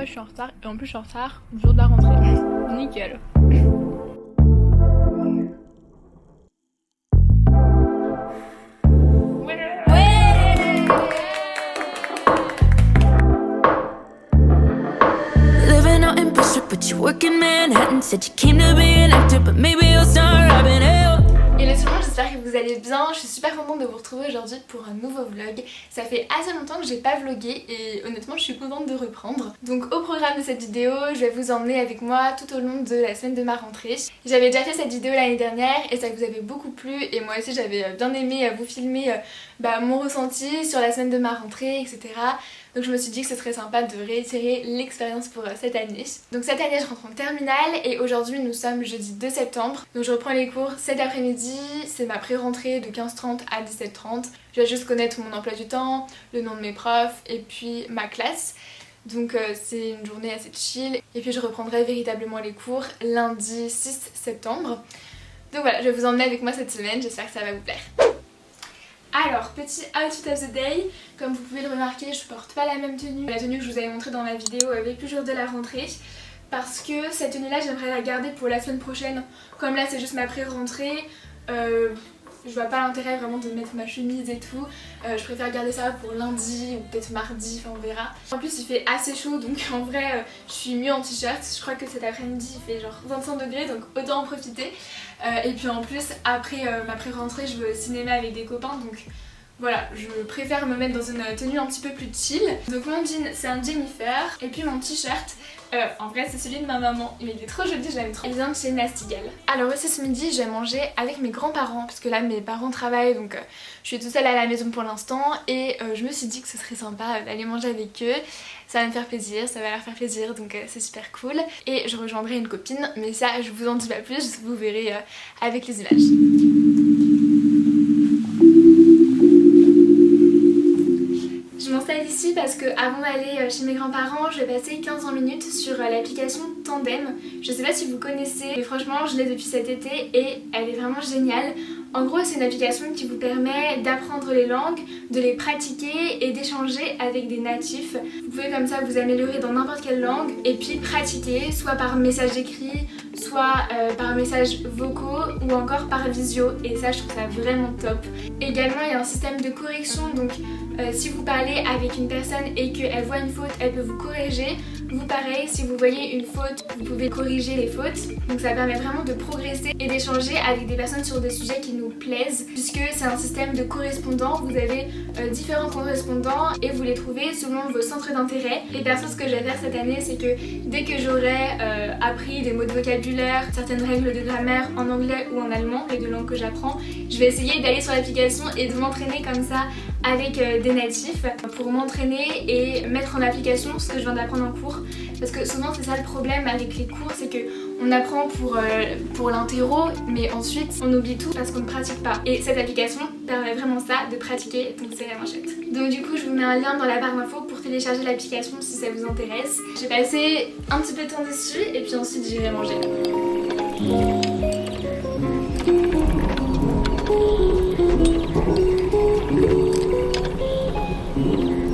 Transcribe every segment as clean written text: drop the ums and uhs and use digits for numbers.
je suis en retard et en plus je suis en retard le jour de la rentrée. Nickel. But you work in Manhattan, said you came to be an actor, but maybe you'll start robbing hell. Hello tout le monde, j'espère que vous allez bien. Je suis super contente de vous retrouver aujourd'hui pour un nouveau vlog. Ça fait assez longtemps que j'ai pas vlogué et honnêtement je suis contente de reprendre. Donc au programme de cette vidéo, je vais vous emmener avec moi tout au long de la semaine de ma rentrée. J'avais déjà fait cette vidéo l'année dernière et ça vous avait beaucoup plu et moi aussi j'avais bien aimé vous filmer mon ressenti sur la semaine de ma rentrée, etc. Donc je me suis dit que ce serait sympa de réitérer l'expérience pour cette année. Donc cette année je rentre en terminale et aujourd'hui nous sommes jeudi 2 septembre. Donc je reprends les cours cet après-midi, c'est ma pré-rentrée de 15h30 à 17h30. Je vais juste connaître mon emploi du temps, le nom de mes profs et puis ma classe. Donc c'est une journée assez chill et puis je reprendrai véritablement les cours lundi 6 septembre. Donc voilà, je vais vous emmener avec moi cette semaine, j'espère que ça va vous plaire. Alors, petit outfit of the day, comme vous pouvez le remarquer, je porte pas la même tenue. La tenue que je vous avais montrée dans la vidéo avec le jour de la rentrée. Parce que cette tenue là, j'aimerais la garder pour la semaine prochaine. Comme là, c'est juste ma pré-rentrée. Je vois pas l'intérêt vraiment de mettre ma chemise et tout. Je préfère garder ça pour lundi ou peut-être mardi, enfin on verra. En plus il fait assez chaud donc en vrai je suis mieux en t-shirt. Je crois que cet après-midi il fait genre 25 degrés donc autant en profiter. Et puis en plus après ma pré-rentrée je vais au cinéma avec des copains donc voilà, je préfère me mettre dans une tenue un petit peu plus chill. Donc mon jean c'est un Jennifer et puis mon t-shirt en vrai c'est celui de ma maman, mais il est trop joli, je l'aime trop. Il vient de chez Nastigal. Alors aussi ce midi je vais manger avec mes grands-parents parce que là mes parents travaillent donc je suis toute seule à la maison pour l'instant et je me suis dit que ce serait sympa d'aller manger avec eux. Ça va me faire plaisir, ça va leur faire plaisir donc c'est super cool. Et je rejoindrai une copine mais ça je vous en dis pas plus, vous verrez avec les images. Je m'installe ici parce que avant d'aller chez mes grands-parents, je vais passer 15 minutes sur l'application Tandem. Je sais pas si vous connaissez, mais franchement je l'ai depuis cet été et elle est vraiment géniale. En gros c'est une application qui vous permet d'apprendre les langues, de les pratiquer et d'échanger avec des natifs. Vous pouvez comme ça vous améliorer dans n'importe quelle langue et puis pratiquer soit par message écrit, soit par messages vocaux ou encore par visio et ça je trouve ça vraiment top. Également il y a un système de correction donc si vous parlez avec une personne et qu'elle voit une faute, elle peut vous corriger. Vous pareil, si vous voyez une faute, vous pouvez corriger les fautes. Donc ça permet vraiment de progresser et d'échanger avec des personnes sur des sujets qui nous plaisent. Puisque c'est un système de correspondants, vous avez différents correspondants et vous les trouvez selon vos centres d'intérêt. Et perso ce que je vais faire cette année c'est que dès que j'aurai appris des mots de vocabulaire, certaines règles de grammaire en anglais ou en allemand, les deux langues que j'apprends, je vais essayer d'aller sur l'application et de m'entraîner comme ça avec des natifs pour m'entraîner et mettre en application ce que je viens d'apprendre en cours parce que souvent c'est ça le problème avec les cours, c'est que on apprend pour l'interro mais ensuite on oublie tout parce qu'on ne pratique pas et cette application permet vraiment ça de pratiquer donc c'est vraiment chouette. Donc du coup je vous mets un lien dans la barre d'infos pour télécharger l'application si ça vous intéresse. J'ai passé un petit peu de temps dessus et puis ensuite j'irai manger.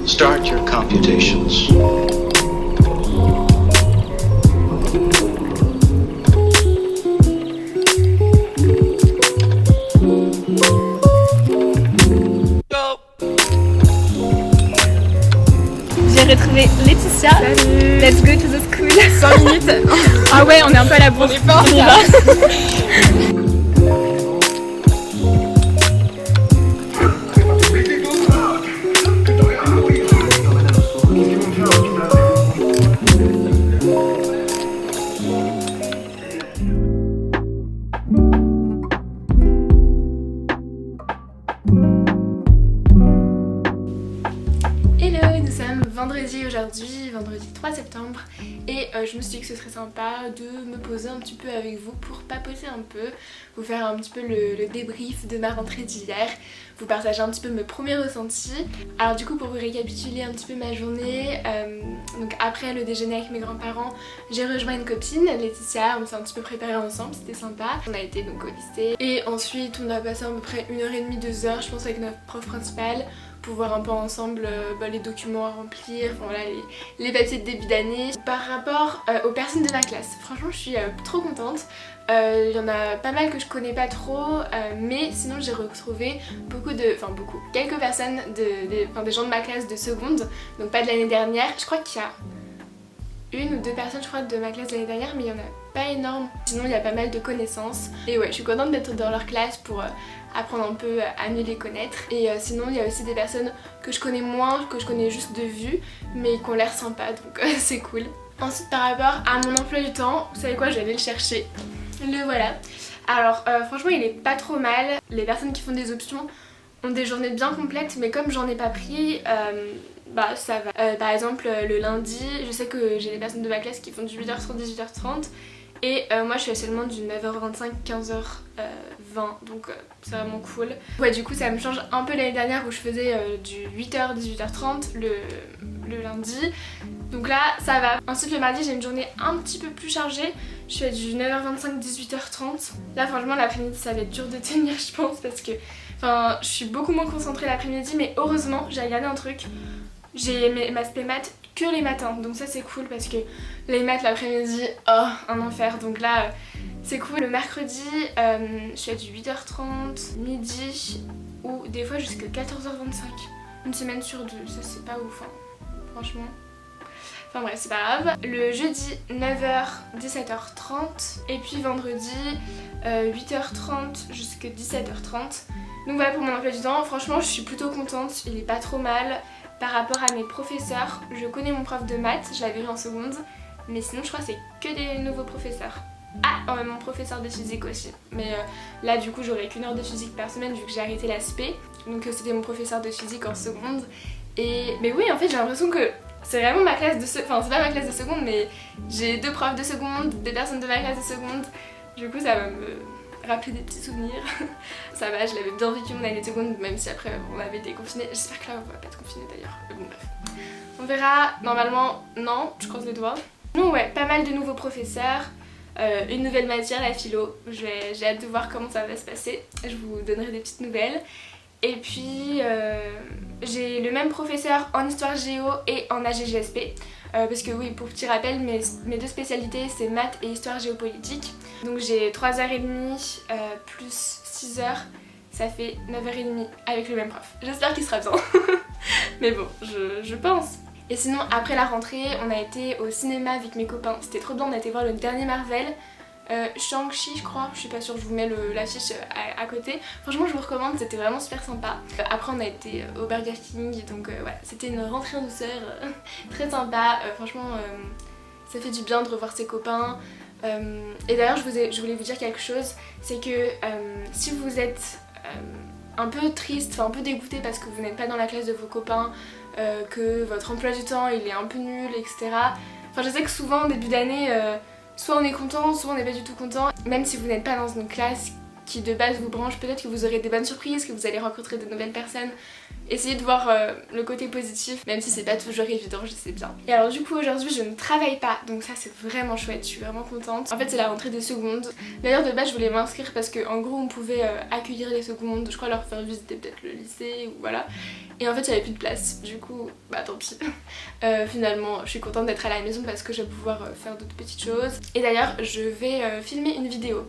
Start your computations. J'ai retrouvé Laetitia. Salut. Let's go to the school. 5 minutes. Ah ouais on est un peu à la bourre. On est pas en retard. Vendredi aujourd'hui, vendredi 3 septembre et je me suis dit que ce serait sympa de me poser un petit peu avec vous pour papoter un peu, vous faire un petit peu le débrief de ma rentrée d'hier, vous partager un petit peu mes premiers ressentis. Alors du coup pour vous récapituler un petit peu ma journée, donc après le déjeuner avec mes grands-parents, j'ai rejoint une copine, Laetitia, on s'est un petit peu préparé ensemble, c'était sympa. On a été donc au lycée et ensuite on a passé à peu près 1h30, 2 heures je pense avec notre prof principale pour voir un peu ensemble les documents à remplir, enfin, voilà, les papiers de début d'année. Par rapport aux personnes de ma classe, franchement je suis trop contente. Il y en a pas mal que je connais pas trop, mais sinon j'ai retrouvé quelques personnes, des gens de ma classe de seconde, donc pas de l'année dernière. Je crois qu'il y a une ou deux personnes je crois de ma classe de l'année dernière, mais il y en a pas énorme. Sinon il y a pas mal de connaissances et ouais, je suis contente d'être dans leur classe pour apprendre un peu à mieux les connaître. Et sinon il y a aussi des personnes que je connais moins, que je connais juste de vue, mais qui ont l'air sympas, donc c'est cool. Ensuite par rapport à mon emploi du temps, vous savez quoi, je vais aller le chercher. Le voilà. Alors franchement il est pas trop mal. Les personnes qui font des options ont des journées bien complètes, mais comme j'en ai pas pris, ça va. Par exemple le lundi, je sais que j'ai des personnes de ma classe qui font du 8h30, 18h30 et moi je fais seulement du 9h25, 15h20, donc c'est vraiment cool. Ouais, du coup ça me change un peu l'année dernière où je faisais du 8h, 18h30 le lundi. Donc là ça va. Ensuite le mardi j'ai une journée un petit peu plus chargée. Je fais du 9h25, 18h30. Là franchement l'après-midi ça va être dur de tenir je pense parce que je suis beaucoup moins concentrée l'après-midi, mais heureusement j'ai regardé un truc. J'ai ma spé maths que les matins, donc ça c'est cool parce que les maths l'après-midi, oh un enfer. Donc là c'est cool. Le mercredi je fais du 8h30, midi ou des fois jusqu'à 14h25. Une semaine sur deux, ça c'est pas ouf hein, franchement. Enfin bref, c'est pas grave. Le jeudi 9h, 17h30 et puis vendredi 8h30 jusqu'à 17h30. Donc voilà pour mon emploi du temps. Franchement je suis plutôt contente, il est pas trop mal. Par rapport à mes professeurs, je connais mon prof de maths, je l'avais eu en seconde, mais sinon je crois que c'est que des nouveaux professeurs. Ah, mon professeur de physique aussi, mais là du coup j'aurai qu'une heure de physique par semaine vu que j'ai arrêté la spé, donc c'était mon professeur de physique en seconde. Mais oui en fait j'ai l'impression que c'est vraiment ma classe de seconde, enfin c'est pas ma classe de seconde, mais j'ai deux profs de seconde, des personnes de ma classe de seconde, du coup ça va me rappeler des petits souvenirs. Ça va, je l'avais bien vécu mon année de seconde, même si après on avait été confinés. J'espère que là on va pas être confinés d'ailleurs, mais bon bref. On verra, normalement non, je croise les doigts. Non ouais, pas mal de nouveaux professeurs, une nouvelle matière, la philo. J'ai hâte de voir comment ça va se passer, je vous donnerai des petites nouvelles. Et puis j'ai le même professeur en histoire géo et en AGGSP. Parce que oui, pour petit rappel, mes deux spécialités c'est maths et histoire géopolitique. Donc j'ai 3h30 plus 6h, ça fait 9h30 avec le même prof. J'espère qu'il sera bien. Mais bon, je pense. Et sinon après la rentrée, on a été au cinéma avec mes copains. C'était trop bien, on a été voir le dernier Marvel. Shang-Chi je crois, je suis pas sûre, je vous mets l'affiche à côté. Franchement je vous recommande, c'était vraiment super sympa. Après on a été au Burger King, donc ouais, c'était une rentrée en douceur très sympa. Franchement ça fait du bien de revoir ses copains. Et d'ailleurs je voulais vous dire quelque chose, c'est que si vous êtes un peu triste, enfin un peu dégoûté parce que vous n'êtes pas dans la classe de vos copains, que votre emploi du temps il est un peu nul, etc. Enfin je sais que souvent au début d'année soit on est content, soit on n'est pas du tout content. Même si vous n'êtes pas dans une classe qui de base vous branche, peut-être que vous aurez des bonnes surprises, que vous allez rencontrer de nouvelles personnes. Essayez de voir le côté positif, même si c'est pas toujours évident, je sais bien. Et alors du coup aujourd'hui je ne travaille pas, donc ça c'est vraiment chouette, je suis vraiment contente. En fait c'est la rentrée des secondes. D'ailleurs de base je voulais m'inscrire parce qu'en gros on pouvait accueillir les secondes, je crois leur faire visiter peut-être le lycée ou voilà. Et en fait il n'y avait plus de place, du coup bah tant pis. Finalement je suis contente d'être à la maison parce que je vais pouvoir faire d'autres petites choses. Et d'ailleurs je vais filmer une vidéo.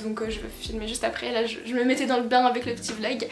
Donc je vais filmer juste après, là je me mettais dans le bain avec le petit vlog.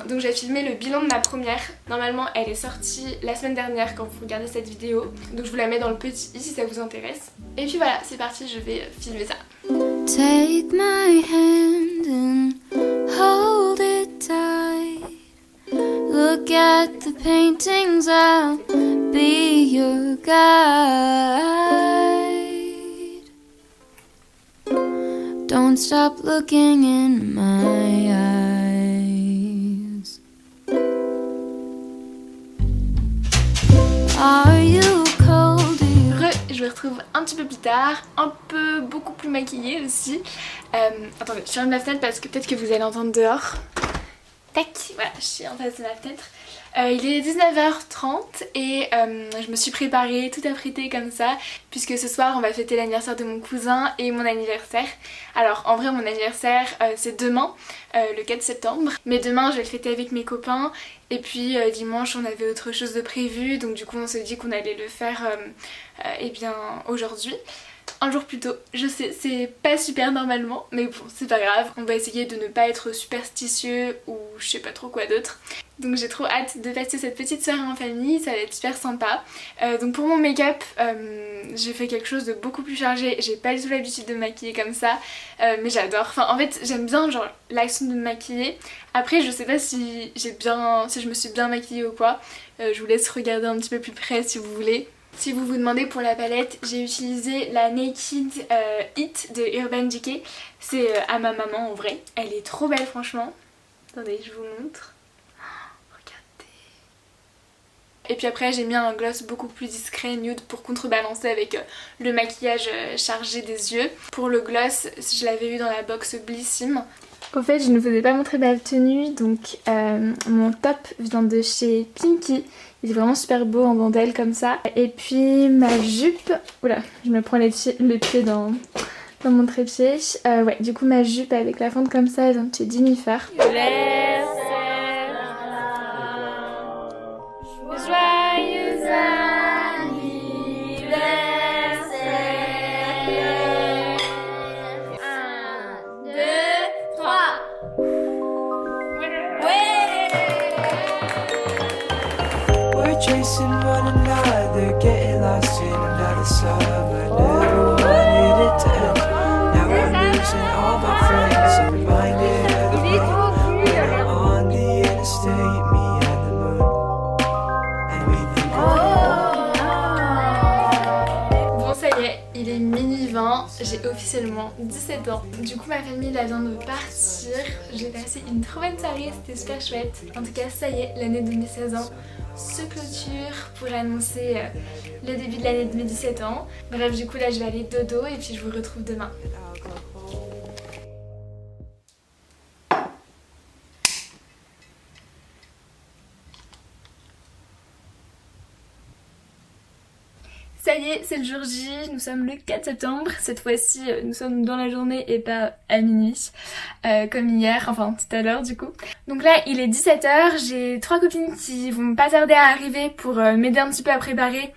Donc j'ai filmé le bilan de ma première. Normalement elle est sortie la semaine dernière quand vous regardez cette vidéo. Donc je vous la mets dans le petit i si ça vous intéresse. Et puis voilà, c'est parti, je vais filmer ça. Take my hand and hold it tight. Look at the paintings, I'll be your guide. Don't stop looking in my eyes. Are you cold? Je vous retrouve un petit peu plus tard, beaucoup plus maquillée aussi. Attendez, je ferme la fenêtre parce que peut-être que vous allez entendre dehors. Tac, voilà, je suis en face de la fenêtre. Il est 19h30 et je me suis préparée, tout apprêtée comme ça, puisque ce soir on va fêter l'anniversaire de mon cousin et mon anniversaire. Alors en vrai mon anniversaire c'est demain, le 4 septembre, mais demain je vais le fêter avec mes copains et puis dimanche on avait autre chose de prévu, donc du coup on s'est dit qu'on allait le faire eh bien aujourd'hui. Un jour plus tôt, je sais, c'est pas super normalement, mais bon, c'est pas grave. On va essayer de ne pas être superstitieux ou je sais pas trop quoi d'autre. Donc j'ai trop hâte de passer cette petite soirée en famille, ça va être super sympa. Donc pour mon make-up, j'ai fait quelque chose de beaucoup plus chargé. J'ai pas du tout l'habitude de me maquiller comme ça, mais j'adore. Enfin en fait j'aime bien genre l'action de me maquiller. Après je sais pas si je me suis bien maquillée ou quoi. Je vous laisse regarder un petit peu plus près si vous voulez. Si vous vous demandez pour la palette, j'ai utilisé la Naked It de Urban Decay. C'est à ma maman en vrai. Elle est trop belle franchement. Attendez, je vous montre. Oh, regardez. Et puis après j'ai mis un gloss beaucoup plus discret, nude, pour contrebalancer avec le maquillage chargé des yeux. Pour le gloss, je l'avais eu dans la box Blissim. En fait je ne vous ai pas montré ma tenue, donc mon top vient de chez Pinky. Il est vraiment super beau en dentelle comme ça. Et puis ma jupe, oula, je me prends le pied dans mon trépied. Ouais, du coup ma jupe avec la fente comme ça, elle vient de chez Jennifer. Joyeux anniversaire. 1, 2, 3. Chasing one another, getting lost in another summer. Never wanted it to end. Now I'm losing all my friends. I'm reminded of the moment when I'm on the interstate, me and the moon, and we think Bon ça y est, il est minuit 20, j'ai officiellement 17 ans. Du coup ma famille là vient de partir. J'ai passé une trop bonne soirée, c'était super chouette. En tout cas ça y est, l'année de mes 16 ans se clôture pour annoncer le début de l'année de mes 17 ans. Bref, du coup là je vais aller dodo et puis je vous retrouve demain. Ça y est, c'est le jour J, nous sommes le 4 septembre, cette fois-ci nous sommes dans la journée et pas à minuit, comme hier, enfin tout à l'heure du coup. Donc là il est 17h, j'ai 3 copines qui vont pas tarder à arriver pour m'aider un petit peu à préparer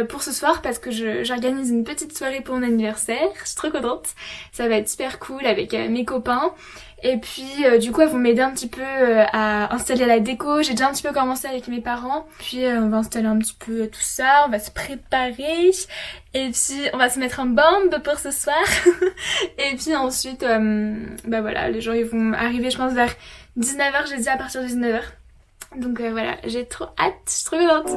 pour ce soir parce que j'organise une petite soirée pour mon anniversaire, je suis trop contente, ça va être super cool avec mes copains. Et puis du coup elles vont m'aider un petit peu à installer la déco. J'ai déjà un petit peu commencé avec mes parents. Puis on va installer un petit peu tout ça, on va se préparer. Et puis on va se mettre en bombe pour ce soir. Et puis ensuite, bah voilà, les gens ils vont arriver je pense vers 19h, j'ai dit à partir de 19h. Donc voilà, j'ai trop hâte, je suis trop contente.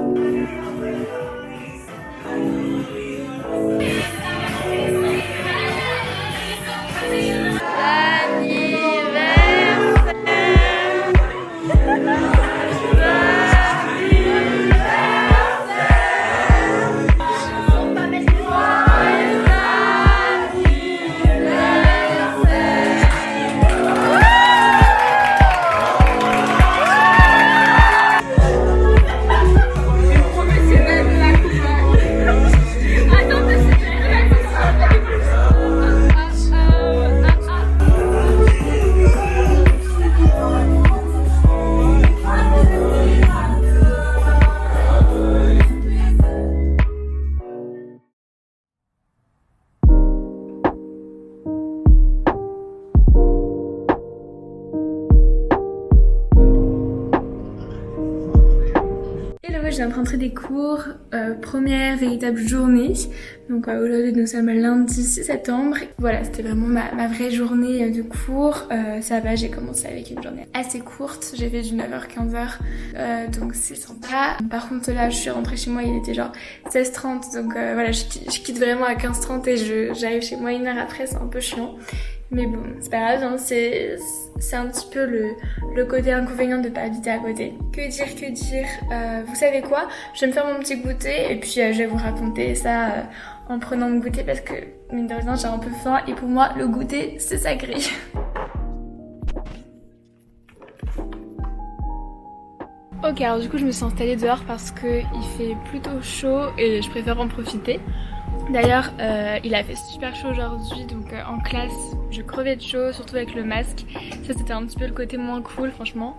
Je viens de rentrer des cours, première véritable journée. Donc aujourd'hui nous sommes lundi 6 septembre. Voilà, c'était vraiment ma vraie journée de cours. Ça va, j'ai commencé avec une journée assez courte. J'ai fait du 9h-15h, donc c'est sympa. Par contre là, je suis rentrée chez moi, il était genre 16h30. Donc voilà, je quitte vraiment à 15h30 et j'arrive chez moi 1 heure après, c'est un peu chiant. Mais bon, c'est pas grave, hein, c'est un petit peu le côté inconvénient de pas habiter à côté. Que dire, vous savez quoi? Je vais me faire mon petit goûter et puis je vais vous raconter ça en prenant mon goûter parce que mine de rien j'ai un peu faim et pour moi le goûter c'est sacré. Ok, alors du coup je me suis installée dehors parce qu'il fait plutôt chaud et je préfère en profiter. D'ailleurs il a fait super chaud aujourd'hui, donc en classe je crevais de chaud, surtout avec le masque. Ça c'était un petit peu le côté moins cool franchement.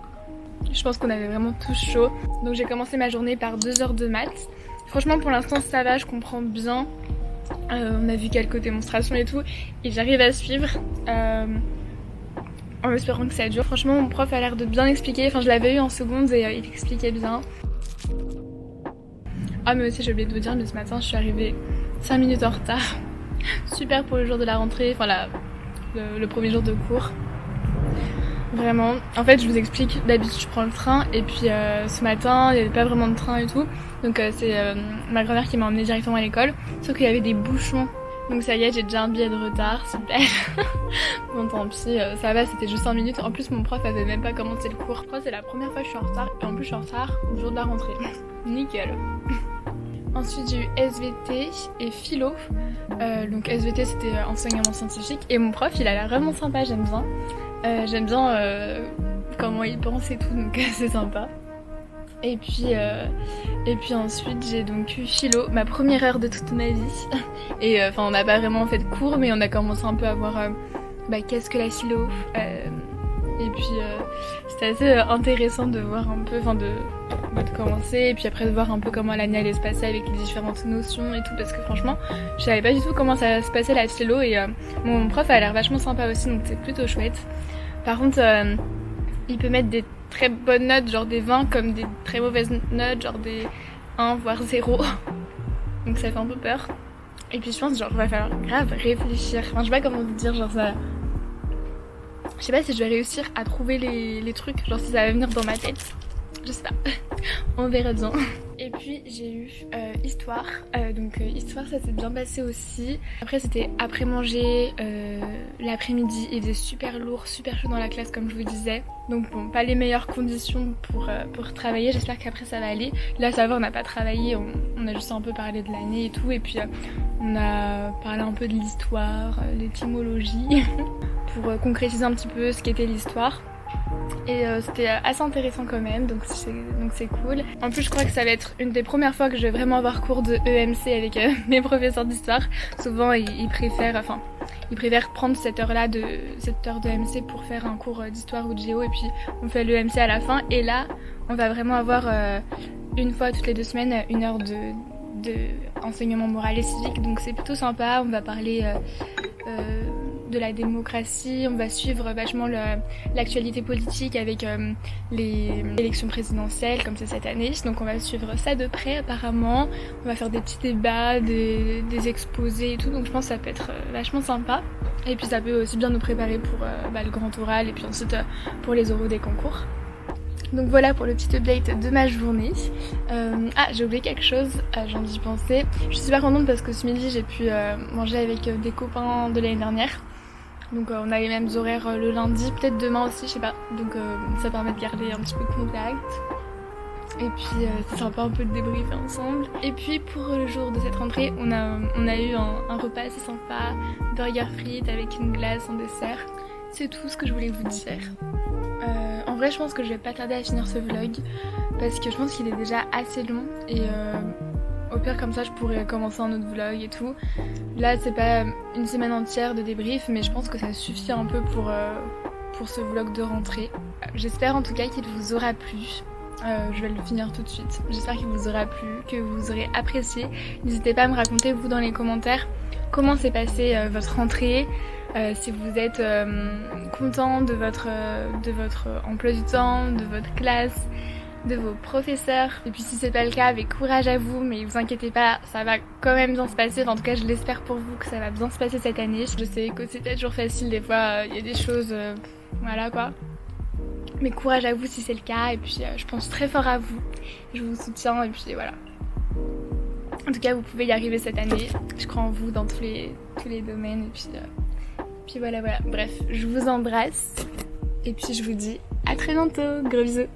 Je pense qu'on avait vraiment tous chaud. Donc j'ai commencé ma journée par 2 heures de maths. Franchement pour l'instant ça va, je comprends bien. On a vu quelques démonstrations et tout et j'arrive à suivre. En espérant que ça dure. Franchement mon prof a l'air de bien expliquer, enfin je l'avais eu en seconde et il expliquait bien. Ah mais aussi j'ai oublié de vous dire, mais ce matin je suis arrivée 5 minutes en retard. Super pour le jour de la rentrée, enfin le premier jour de cours. Vraiment. En fait je vous explique, d'habitude je prends le train et puis ce matin il n'y avait pas vraiment de train et tout. Donc c'est ma grand-mère qui m'a emmenée directement à l'école. Sauf qu'il y avait des bouchons. Donc ça y est, j'ai déjà un billet de retard, super. Bon tant pis, ça va, c'était juste 5 minutes. En plus mon prof avait même pas commencé le cours. Je crois que c'est la première fois que je suis en retard. Et en plus je suis en retard le jour de la rentrée. Nickel. Ensuite j'ai eu SVT et philo. Donc SVT c'était enseignement scientifique. Et mon prof il a l'air vraiment sympa, j'aime bien. J'aime bien comment il pense et tout, donc c'est sympa. Et puis ensuite j'ai donc eu philo, ma première heure de toute ma vie. Et enfin on n'a pas vraiment fait de cours, mais on a commencé un peu à voir qu'est-ce que la philo. Et puis c'était assez intéressant de voir un peu, de commencer et puis après de voir un peu comment l'année allait se passer avec les différentes notions et tout, parce que franchement je savais pas du tout comment ça se passait la philo et mon prof a l'air vachement sympa aussi, donc c'est plutôt chouette. Par contre il peut mettre des très bonnes notes, genre des 20, comme des très mauvaises notes, genre des 1 voire 0. Donc ça fait un peu peur. Et puis je pense genre il va falloir grave réfléchir. Enfin je sais pas comment vous dire, genre ça... Je sais pas si je vais réussir à trouver les trucs, genre si ça va venir dans ma tête. Je sais pas. On verra bien. Et puis j'ai eu histoire. Donc histoire ça s'est bien passé aussi. Après c'était après manger, l'après-midi il faisait super lourd, super chaud dans la classe comme je vous disais. Donc bon, pas les meilleures conditions pour travailler. J'espère qu'après ça va aller. Là ça va, on n'a pas travaillé, on a juste un peu parlé de l'année et tout. Et puis on a parlé un peu de l'histoire, l'étymologie, pour concrétiser un petit peu ce qu'était l'histoire. Et c'était assez intéressant quand même, donc c'est cool. En plus je crois que ça va être une des premières fois que je vais vraiment avoir cours de EMC avec mes professeurs d'histoire. Souvent ils préfèrent prendre cette heure de EMC pour faire un cours d'histoire ou de géo et puis on fait l'EMC à la fin. Et là on va vraiment avoir une fois toutes les 2 semaines une heure de enseignement moral et civique, donc c'est plutôt sympa. On va parler de la démocratie, on va suivre vachement l'actualité politique avec les élections présidentielles comme c'est cette année, donc on va suivre ça de près apparemment. On va faire des petits débats, des exposés et tout, donc je pense que ça peut être vachement sympa. Et puis ça peut aussi bien nous préparer pour le grand oral et puis ensuite pour les oraux des concours. Donc voilà pour le petit update de ma journée. Ah j'ai oublié quelque chose, j'en ai pensé. Je suis super contente parce que ce midi j'ai pu manger avec des copains de l'année dernière. Donc on a les mêmes horaires le lundi, peut-être demain aussi, je sais pas. Donc ça permet de garder un petit peu de contact. Et puis c'est sympa un peu de débriefer ensemble. Et puis pour le jour de cette rentrée, on a eu un repas assez sympa, burger frites avec une glace en dessert. C'est tout ce que je voulais vous dire. En vrai je pense que je vais pas tarder à finir ce vlog parce que je pense qu'il est déjà assez long et au pire comme ça je pourrais commencer un autre vlog et tout. Là c'est pas une semaine entière de débrief mais je pense que ça suffit un peu pour ce vlog de rentrée. J'espère en tout cas qu'il vous aura plu. Je vais le finir tout de suite. J'espère qu'il vous aura plu, que vous aurez apprécié. N'hésitez pas à me raconter vous dans les commentaires comment s'est passée votre rentrée. Si vous êtes content de votre emploi du temps, de votre classe, de vos professeurs. Et puis si c'est pas le cas, avec courage à vous, mais vous inquiétez pas, ça va quand même bien se passer. Enfin, en tout cas je l'espère pour vous que ça va bien se passer cette année. Je sais que c'est pas toujours facile, des fois il y a des choses, voilà quoi. Mais courage à vous si c'est le cas, et puis je pense très fort à vous. Je vous soutiens et puis voilà. En tout cas vous pouvez y arriver cette année. Je crois en vous dans tous les domaines et puis voilà. Bref, je vous embrasse et puis je vous dis à très bientôt. Gros bisous.